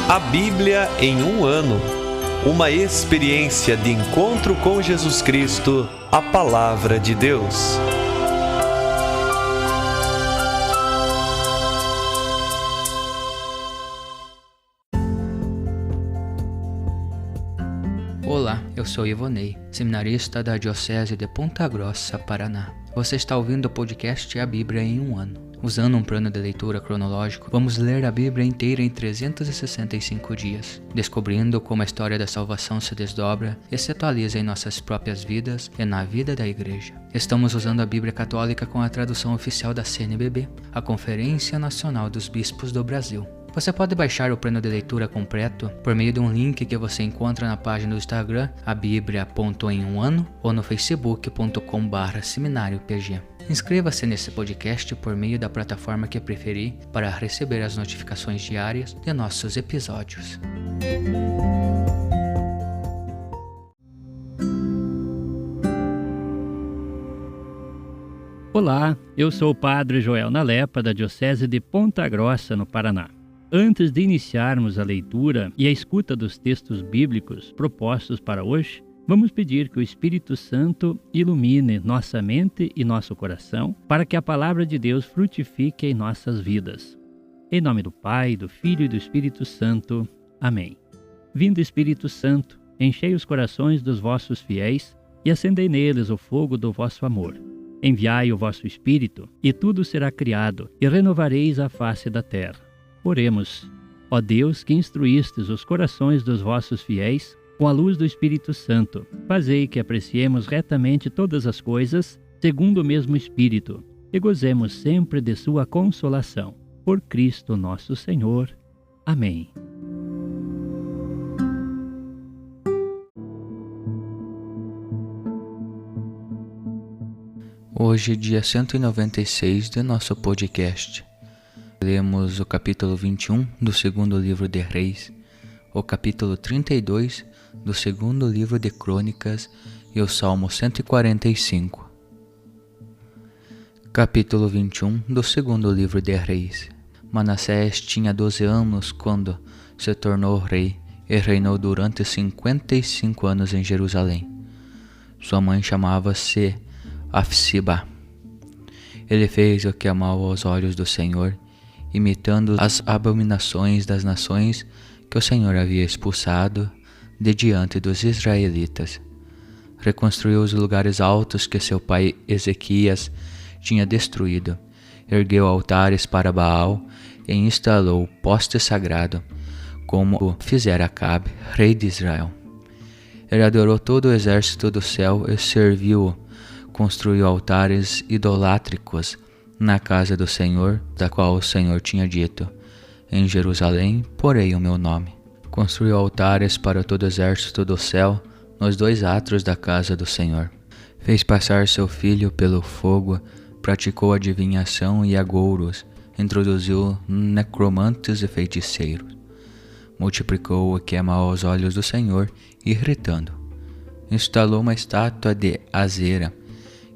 A Bíblia em um ano. Uma experiência de encontro com Jesus Cristo, a Palavra de Deus. Olá, eu sou Ivonei, seminarista da Diocese de Ponta Grossa, Paraná. Você está ouvindo o podcast A Bíblia em um ano. Usando um plano de leitura cronológico, vamos ler a Bíblia inteira em 365 dias, descobrindo como a história da salvação se desdobra e se atualiza em nossas próprias vidas e na vida da Igreja. Estamos usando a Bíblia Católica com a tradução oficial da CNBB, a Conferência Nacional dos Bispos do Brasil. Você pode baixar o plano de leitura completo por meio de um link que você encontra na página do Instagram, abiblia.emuano, ou no facebook.com/seminariopg. Inscreva-se nesse podcast por meio da plataforma que preferir para receber as notificações diárias de nossos episódios. Olá, eu sou o Padre Joel Nalepa, da Diocese de Ponta Grossa, no Paraná. Antes de iniciarmos a leitura e a escuta dos textos bíblicos propostos para hoje, vamos pedir que o Espírito Santo ilumine nossa mente e nosso coração para que a palavra de Deus frutifique em nossas vidas. Em nome do Pai, do Filho e do Espírito Santo. Amém. Vindo Espírito Santo, enchei os corações dos vossos fiéis e acendei neles o fogo do vosso amor. Enviai o vosso Espírito, e tudo será criado, e renovareis a face da terra. Oremos. Ó Deus, que instruístes os corações dos vossos fiéis com a luz do Espírito Santo, fazei que apreciemos retamente todas as coisas, segundo o mesmo Espírito, e gozemos sempre de sua consolação. Por Cristo nosso Senhor. Amém. Hoje, dia 196 de nosso podcast. Lemos o capítulo 21 do segundo livro de Reis, o capítulo 32 do segundo livro de Crônicas e o Salmo 145. Capítulo 21 do segundo livro de Reis. Manassés tinha 12 anos quando se tornou rei e reinou durante 55 anos em Jerusalém. Sua mãe chamava-se Afsiba. Ele fez o que é mau aos olhos do Senhor, imitando as abominações das nações que o Senhor havia expulsado de diante dos israelitas. Reconstruiu os lugares altos que seu pai Ezequias tinha destruído, ergueu altares para Baal e instalou poste sagrado, como fizera Acabe, rei de Israel. Ele adorou todo o exército do céu e serviu-o, construiu altares idolátricos na casa do Senhor, da qual o Senhor tinha dito: em Jerusalém porei o meu nome. Construiu altares para todo o exército do céu nos 2 átrios da casa do Senhor. Fez passar seu filho pelo fogo, praticou adivinhação e agouros, introduziu necromantes e feiticeiros. Multiplicou o que é mau aos olhos do Senhor, irritando. Instalou uma estátua de Azera,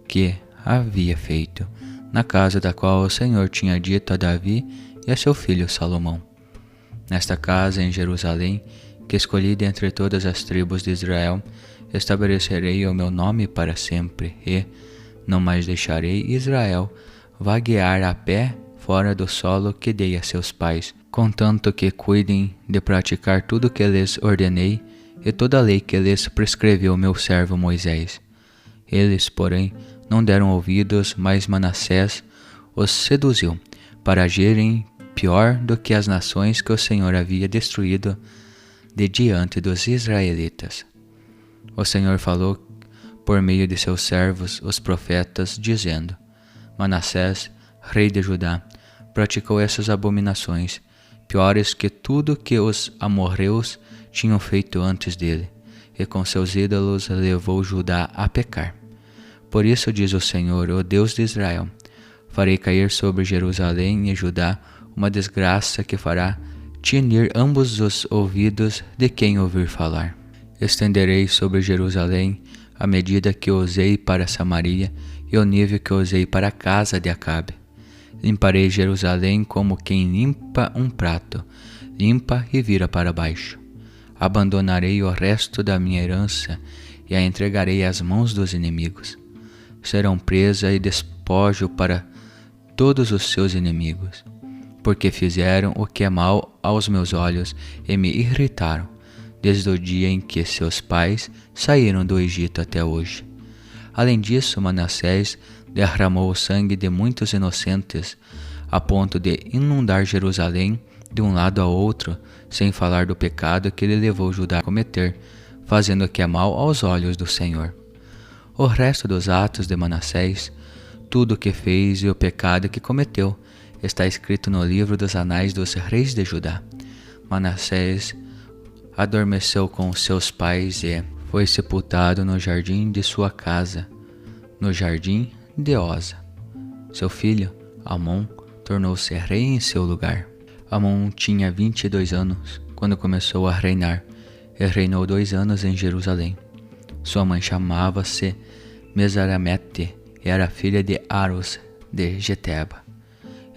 que havia feito, na casa da qual o Senhor tinha dito a Davi e a seu filho Salomão: nesta casa em Jerusalém, que escolhi dentre todas as tribos de Israel, estabelecerei o meu nome para sempre, e não mais deixarei Israel vaguear a pé fora do solo que dei a seus pais, contanto que cuidem de praticar tudo o que lhes ordenei e toda a lei que lhes prescreveu meu servo Moisés. Eles, porém, não deram ouvidos, mas Manassés os seduziu para agirem pior do que as nações que o Senhor havia destruído de diante dos israelitas. O Senhor falou por meio de seus servos, os profetas, dizendo: Manassés, rei de Judá, praticou essas abominações, piores que tudo que os amorreus tinham feito antes dele, e com seus ídolos levou Judá a pecar. Por isso diz o Senhor, o Deus de Israel: farei cair sobre Jerusalém e Judá uma desgraça que fará tinir ambos os ouvidos de quem ouvir falar. Estenderei sobre Jerusalém a medida que usei para Samaria e o nível que usei para a casa de Acabe. Limparei Jerusalém como quem limpa um prato, limpa e vira para baixo. Abandonarei o resto da minha herança e a entregarei às mãos dos inimigos. Serão presa e despojo para todos os seus inimigos, porque fizeram o que é mal aos meus olhos e me irritaram, desde o dia em que seus pais saíram do Egito até hoje. Além disso, Manassés derramou o sangue de muitos inocentes, a ponto de inundar Jerusalém de um lado a outro, sem falar do pecado que ele levou Judá a cometer, fazendo o que é mal aos olhos do Senhor. O resto dos atos de Manassés, tudo o que fez e o pecado que cometeu, está escrito no livro dos Anais dos Reis de Judá. Manassés adormeceu com seus pais e foi sepultado no jardim de sua casa, no jardim de Oza. Seu filho, Amon, tornou-se rei em seu lugar. Amon tinha 22 anos quando começou a reinar e reinou 2 anos em Jerusalém. Sua mãe chamava-se Mesaramete e era filha de Aros de Geteba.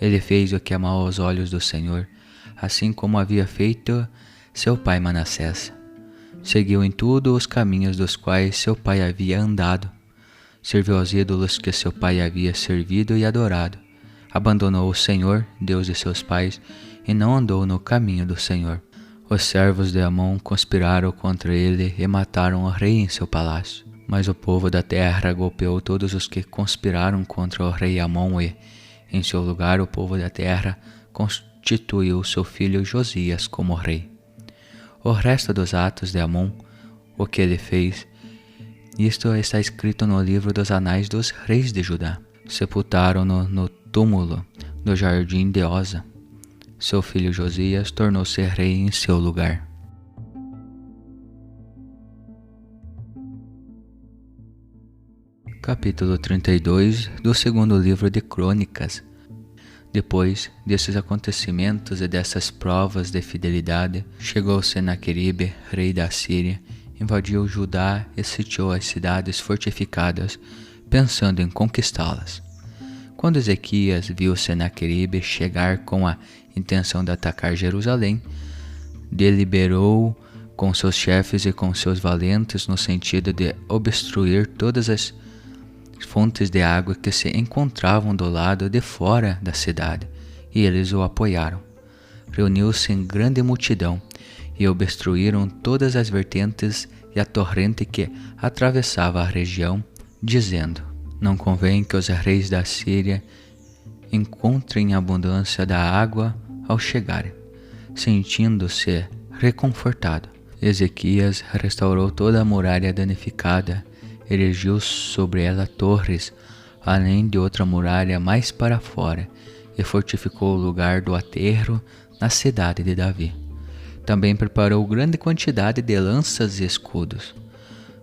Ele fez o que é mal aos olhos do Senhor, assim como havia feito seu pai Manassés. Seguiu em tudo os caminhos dos quais seu pai havia andado. Serviu aos ídolos que seu pai havia servido e adorado. Abandonou o Senhor, Deus de seus pais, e não andou no caminho do Senhor. Os servos de Amon conspiraram contra ele e mataram o rei em seu palácio. Mas o povo da terra golpeou todos os que conspiraram contra o rei Amon e, em seu lugar, o povo da terra constituiu seu filho Josias como rei. O resto dos atos de Amon, o que ele fez, isto está escrito no livro dos Anais dos Reis de Judá. Sepultaram-no no túmulo do jardim de Oza. Seu filho Josias tornou-se rei em seu lugar. Capítulo 32 do segundo livro de Crônicas. Depois desses acontecimentos e dessas provas de fidelidade, chegou Senaqueribe, rei da Síria, invadiu Judá e sitiou as cidades fortificadas, pensando em conquistá-las. Quando Ezequias viu Senaqueribe chegar com a intenção de atacar Jerusalém, deliberou com seus chefes e com seus valentes no sentido de obstruir todas as fontes de água que se encontravam do lado de fora da cidade, e eles o apoiaram. Reuniu-se em grande multidão e obstruíram todas as vertentes e a torrente que atravessava a região, dizendo: não convém que os reis da Síria encontrem abundância da água ao chegarem. Sentindo-se reconfortado, Ezequias restaurou toda a muralha danificada, erigiu sobre ela torres, além de outra muralha mais para fora, e fortificou o lugar do aterro na cidade de Davi. Também preparou grande quantidade de lanças e escudos.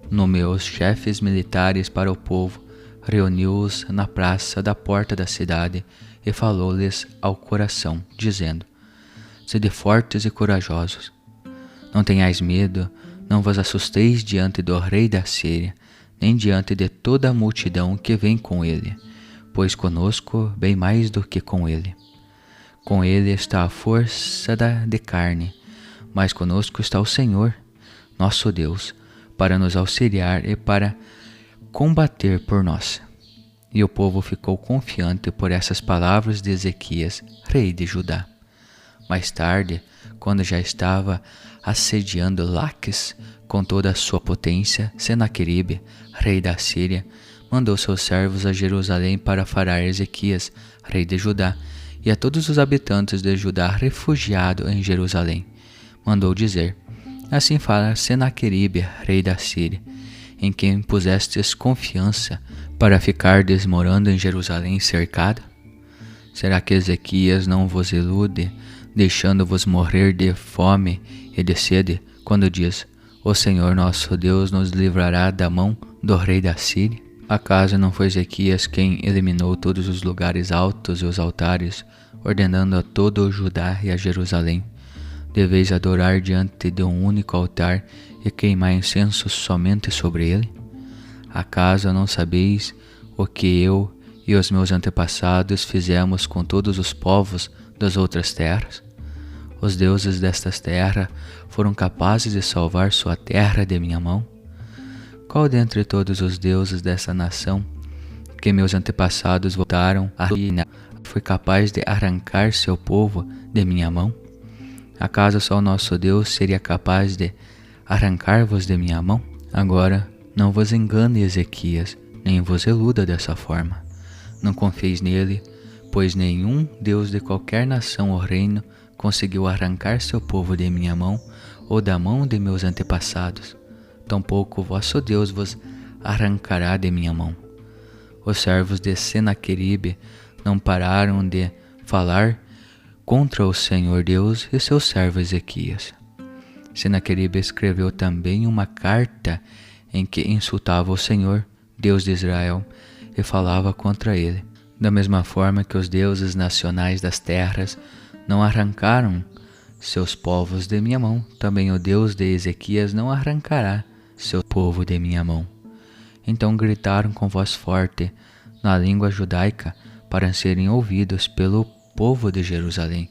Nomeou os chefes militares para o povo, reuniu-os na praça da porta da cidade e falou-lhes ao coração, dizendo: sede fortes e corajosos. Não tenhais medo, não vos assusteis diante do rei da Síria, nem diante de toda a multidão que vem com ele, pois conosco bem mais do que com ele. Com ele está a força de carne, mas conosco está o Senhor, nosso Deus, para nos auxiliar e para combater por nós. E o povo ficou confiante por essas palavras de Ezequias, rei de Judá. Mais tarde, quando já estava assediando Laques com toda a sua potência, Senaqueribe, rei da Síria, mandou seus servos a Jerusalém para falar a Ezequias, rei de Judá, e a todos os habitantes de Judá refugiados em Jerusalém. Mandou dizer: assim fala Senaqueribe, rei da Síria, em quem pusestes confiança para ficar desmorando em Jerusalém cercada? Será que Ezequias não vos ilude, deixando-vos morrer de fome e de sede, quando diz: o Senhor nosso Deus nos livrará da mão do rei da Síria? Acaso não foi Ezequias quem eliminou todos os lugares altos e os altares, ordenando a todo o Judá e a Jerusalém: deveis adorar diante de um único altar e queimar incenso somente sobre ele? Acaso não sabeis o que eu e os meus antepassados fizemos com todos os povos das outras terras? Os deuses destas terras foram capazes de salvar sua terra de minha mão? Qual dentre todos os deuses dessa nação que meus antepassados voltaram a reinar foi capaz de arrancar seu povo de minha mão? Acaso só o nosso Deus seria capaz de arrancar-vos de minha mão? Agora, não vos engane, Ezequias, nem vos iluda dessa forma. Não confieis nele, pois nenhum Deus de qualquer nação ou reino conseguiu arrancar seu povo de minha mão ou da mão de meus antepassados. Tampouco vosso Deus vos arrancará de minha mão. Os servos de Senaqueribe não pararam de falar contra o Senhor Deus e seu servo Ezequias. Senaqueribe escreveu também uma carta em que insultava o Senhor, Deus de Israel, e falava contra ele. Da mesma forma que os deuses nacionais das terras não arrancaram seus povos de minha mão, também o Deus de Ezequias não arrancará seu povo de minha mão. Então gritaram com voz forte na língua judaica para serem ouvidos pelo povo de Jerusalém,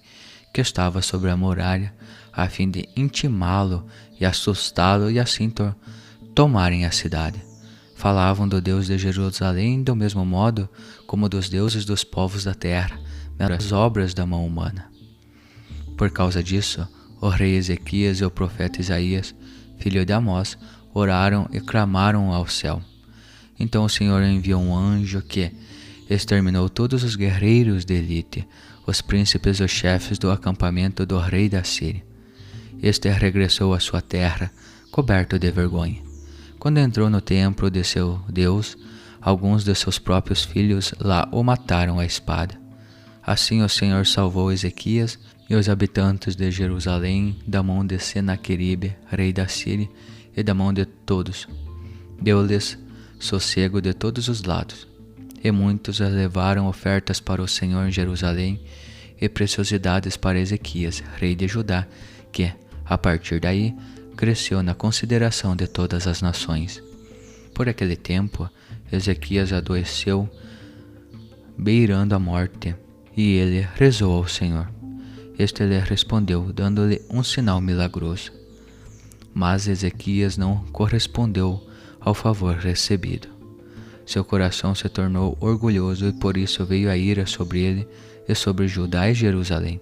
que estava sobre a muralha, a fim de intimá-lo e assustá-lo e assim tomarem a cidade. Falavam do Deus de Jerusalém do mesmo modo como dos deuses dos povos da terra, nas obras da mão humana. Por causa disso, o rei Ezequias e o profeta Isaías, filho de Amós, oraram e clamaram ao céu. Então o Senhor enviou um anjo que exterminou todos os guerreiros de elite, os príncipes e os chefes do acampamento do rei da Síria. Este regressou à sua terra, coberto de vergonha. Quando entrou no templo de seu Deus, alguns de seus próprios filhos lá o mataram à espada. Assim o Senhor salvou Ezequias e os habitantes de Jerusalém da mão de Senaqueribe, rei da Síria, e da mão de todos. Deu-lhes sossego de todos os lados. E muitos levaram ofertas para o Senhor em Jerusalém e preciosidades para Ezequias, rei de Judá, que, a partir daí, cresceu na consideração de todas as nações. Por aquele tempo, Ezequias adoeceu, beirando a morte, e ele rezou ao Senhor. Este lhe respondeu, dando-lhe um sinal milagroso. Mas Ezequias não correspondeu ao favor recebido. Seu coração se tornou orgulhoso e por isso veio a ira sobre ele e sobre Judá e Jerusalém.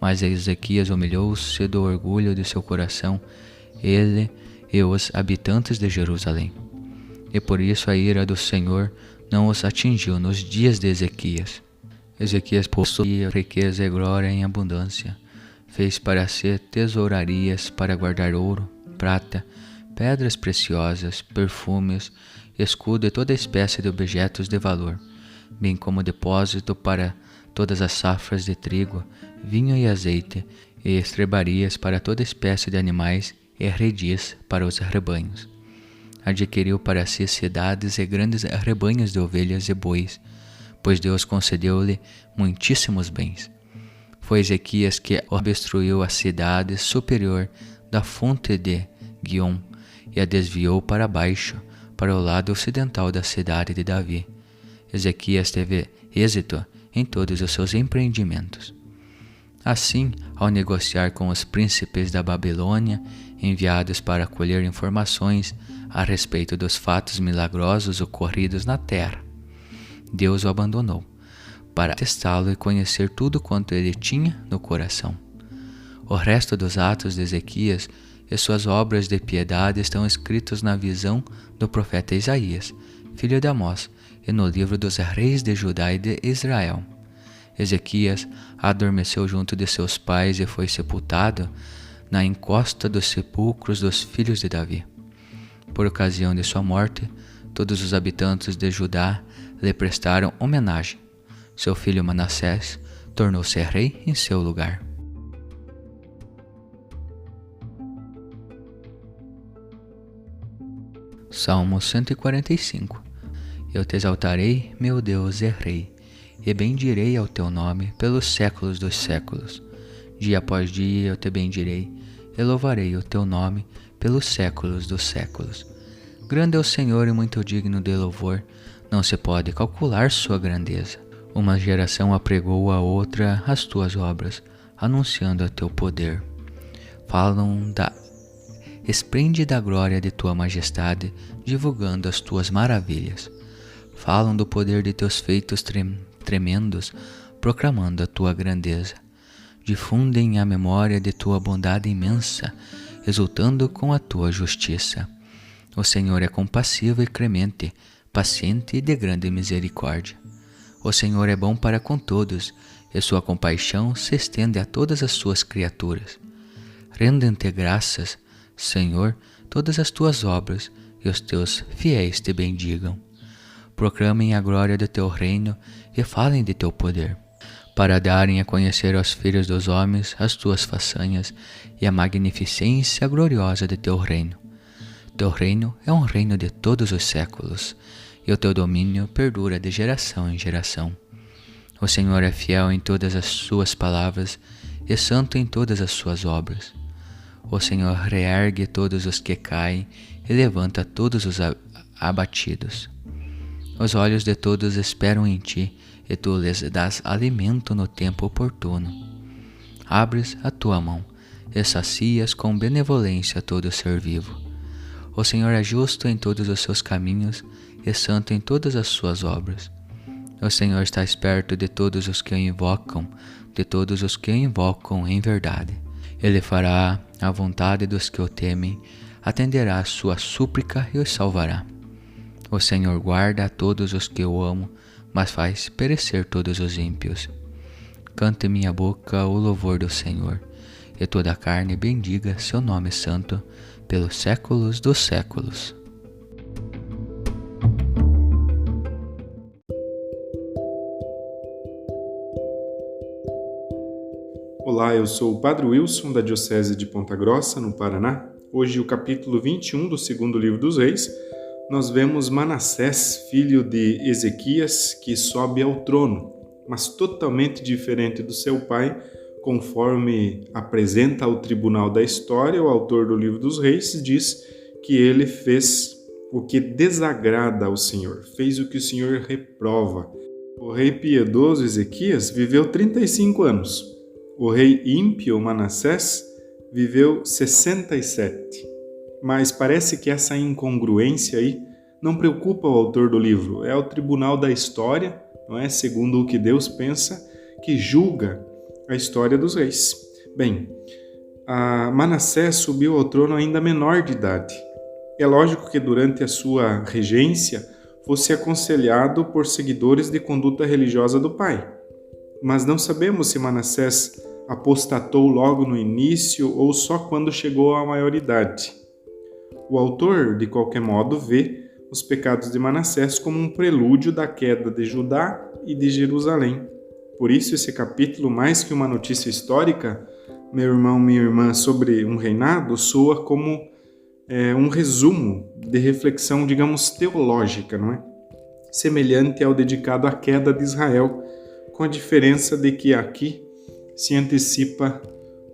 Mas Ezequias humilhou-se do orgulho de seu coração, ele e os habitantes de Jerusalém. E por isso a ira do Senhor não os atingiu nos dias de Ezequias. Ezequias possuía riqueza e glória em abundância. Fez para si tesourarias para guardar ouro, prata, pedras preciosas, perfumes, escudo e toda espécie de objetos de valor, bem como depósito para todas as safras de trigo, vinho e azeite, e estrebarias para toda espécie de animais e redis para os rebanhos. Adquiriu para si cidades e grandes rebanhos de ovelhas e bois, pois Deus concedeu-lhe muitíssimos bens. Foi Ezequias que obstruiu a cidade superior da fonte de Guiom e a desviou para baixo, para o lado ocidental da cidade de Davi. Ezequias teve êxito em todos os seus empreendimentos. Assim, ao negociar com os príncipes da Babilônia, enviados para colher informações a respeito dos fatos milagrosos ocorridos na terra, Deus o abandonou, para testá-lo e conhecer tudo quanto ele tinha no coração. O resto dos atos de Ezequias e suas obras de piedade estão escritos na visão do profeta Isaías, filho de Amós, e no livro dos reis de Judá e de Israel. Ezequias adormeceu junto de seus pais e foi sepultado na encosta dos sepulcros dos filhos de Davi. Por ocasião de sua morte, todos os habitantes de Judá lhe prestaram homenagem. Seu filho Manassés tornou-se rei em seu lugar. Salmo 145. Eu te exaltarei, meu Deus e Rei, e bendirei ao teu nome pelos séculos dos séculos. Dia após dia eu te bendirei, e louvarei o teu nome pelos séculos dos séculos. Grande é o Senhor e muito digno de louvor, não se pode calcular sua grandeza. Uma geração apregou a outra as tuas obras, anunciando o teu poder. Falam da esplêndida glória de tua majestade, divulgando as tuas maravilhas. Falam do poder de teus feitos tremendos, proclamando a tua grandeza. Difundem a memória de tua bondade imensa, exultando com a tua justiça. O Senhor é compassivo e clemente, paciente e de grande misericórdia. O Senhor é bom para com todos, e sua compaixão se estende a todas as suas criaturas. Rendem-te graças, Senhor, todas as tuas obras, e os teus fiéis te bendigam. Proclamem a glória do teu reino e falem de teu poder, para darem a conhecer aos filhos dos homens as tuas façanhas e a magnificência gloriosa de teu reino. Teu reino é um reino de todos os séculos, e o teu domínio perdura de geração em geração. O Senhor é fiel em todas as suas palavras e santo em todas as suas obras. O Senhor reergue todos os que caem e levanta todos os abatidos. Os olhos de todos esperam em ti, e tu lhes dás alimento no tempo oportuno. Abres a tua mão e sacias com benevolência todo ser vivo. O Senhor é justo em todos os seus caminhos e santo em todas as suas obras. O Senhor está perto de todos os que o invocam, de todos os que o invocam em verdade. Ele fará a vontade dos que o temem, atenderá a sua súplica e os salvará. O Senhor guarda a todos os que o amam, mas faz perecer todos os ímpios. Cante minha boca o louvor do Senhor, e toda a carne bendiga seu nome santo, pelos séculos dos séculos. Olá, eu sou o Padre Wilson, da Diocese de Ponta Grossa, no Paraná. Hoje, o capítulo 21 do segundo livro dos Reis, nós vemos Manassés, filho de Ezequias, que sobe ao trono, mas totalmente diferente do seu pai, conforme apresenta ao tribunal da história. O autor do livro dos Reis diz que ele fez o que desagrada ao Senhor, fez o que o Senhor reprova. O rei piedoso Ezequias viveu 35 anos. O rei ímpio Manassés viveu 67. Mas parece que essa incongruência aí não preocupa o autor do livro. É o tribunal da história, não é? Segundo o que Deus pensa, que julga a história dos reis. Bem, Manassés subiu ao trono ainda menor de idade. É lógico que durante a sua regência fosse aconselhado por seguidores de conduta religiosa do pai. Mas não sabemos se Manassés apostatou logo no início ou só quando chegou à maioridade. O autor, de qualquer modo, vê os pecados de Manassés como um prelúdio da queda de Judá e de Jerusalém. Por isso, esse capítulo, mais que uma notícia histórica, meu irmão, minha irmã, sobre um reinado, soa como um resumo de reflexão, digamos, teológica, não é? Semelhante ao dedicado à queda de Israel, com a diferença de que aqui se antecipa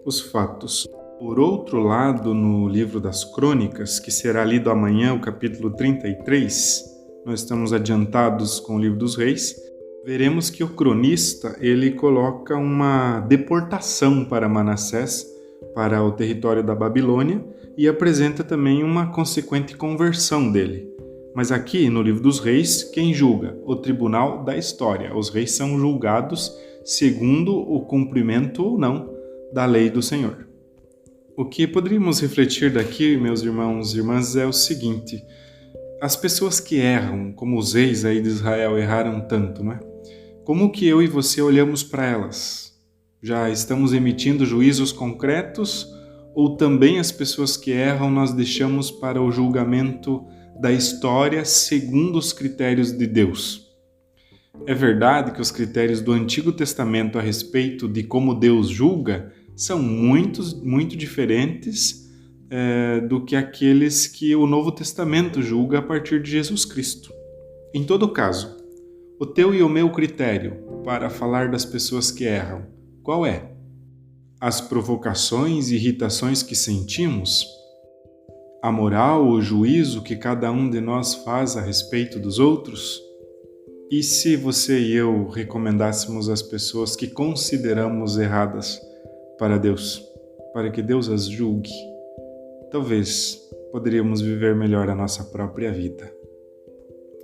os fatos. Por outro lado, no livro das Crônicas, que será lido amanhã, o capítulo 33, nós estamos adiantados com o livro dos Reis, veremos que o cronista ele coloca uma deportação para Manassés, para o território da Babilônia, e apresenta também uma consequente conversão dele. Mas aqui, no livro dos Reis, quem julga? O tribunal da história. Os reis são julgados segundo o cumprimento ou não da lei do Senhor. O que poderíamos refletir daqui, meus irmãos e irmãs, é o seguinte: as pessoas que erram, como os reis aí de Israel erraram tanto, não é? Como que eu e você olhamos para elas? Já estamos emitindo juízos concretos ou também as pessoas que erram nós deixamos para o julgamento da história segundo os critérios de Deus? É verdade que os critérios do Antigo Testamento a respeito de como Deus julga são muito diferentes do que aqueles que o Novo Testamento julga a partir de Jesus Cristo. Em todo caso, o teu e o meu critério para falar das pessoas que erram, qual é? As provocações e irritações que sentimos? A moral, o juízo que cada um de nós faz a respeito dos outros? E se você e eu recomendássemos às pessoas que consideramos erradas para Deus, para que Deus as julgue. Talvez poderíamos viver melhor a nossa própria vida.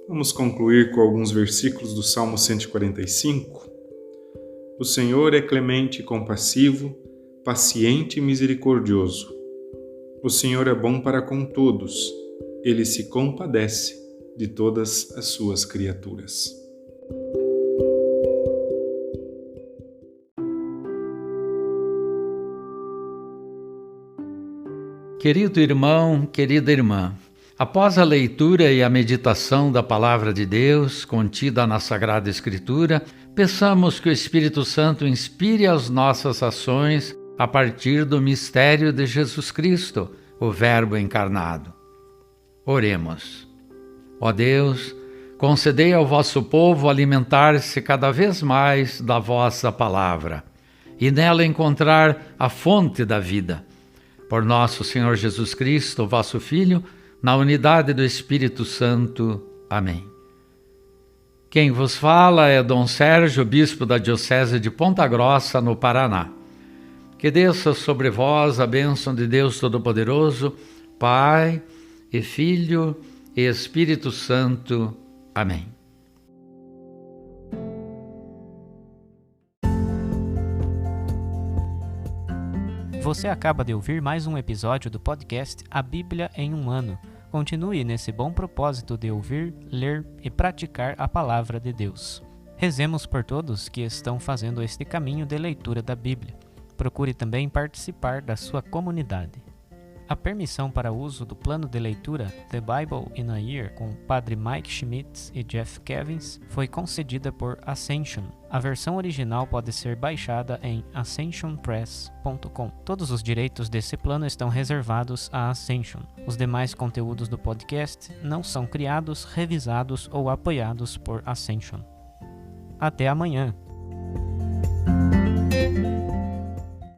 Vamos concluir com alguns versículos do Salmo 145. O Senhor é clemente e compassivo, paciente e misericordioso. O Senhor é bom para com todos, Ele se compadece de todas as suas criaturas. Querido irmão, querida irmã, após a leitura e a meditação da Palavra de Deus contida na Sagrada Escritura, peçamos que o Espírito Santo inspire as nossas ações a partir do mistério de Jesus Cristo, o Verbo encarnado. Oremos. Ó Deus, concedei ao vosso povo alimentar-se cada vez mais da vossa palavra e nela encontrar a fonte da vida. Por nosso Senhor Jesus Cristo, vosso Filho, na unidade do Espírito Santo. Amém. Quem vos fala é Dom Sérgio, bispo da Diocese de Ponta Grossa, no Paraná. Que desça sobre vós a bênção de Deus Todo-Poderoso, Pai e Filho e Espírito Santo. Amém. Você acaba de ouvir mais um episódio do podcast A Bíblia em um Ano. Continue nesse bom propósito de ouvir, ler e praticar a Palavra de Deus. Rezemos por todos que estão fazendo este caminho de leitura da Bíblia. Procure também participar da sua comunidade. A permissão para uso do plano de leitura The Bible in a Year com o Padre Mike Schmitz e Jeff Kevins foi concedida por Ascension. A versão original pode ser baixada em ascensionpress.com. Todos os direitos desse plano estão reservados à Ascension. Os demais conteúdos do podcast não são criados, revisados ou apoiados por Ascension. Até amanhã!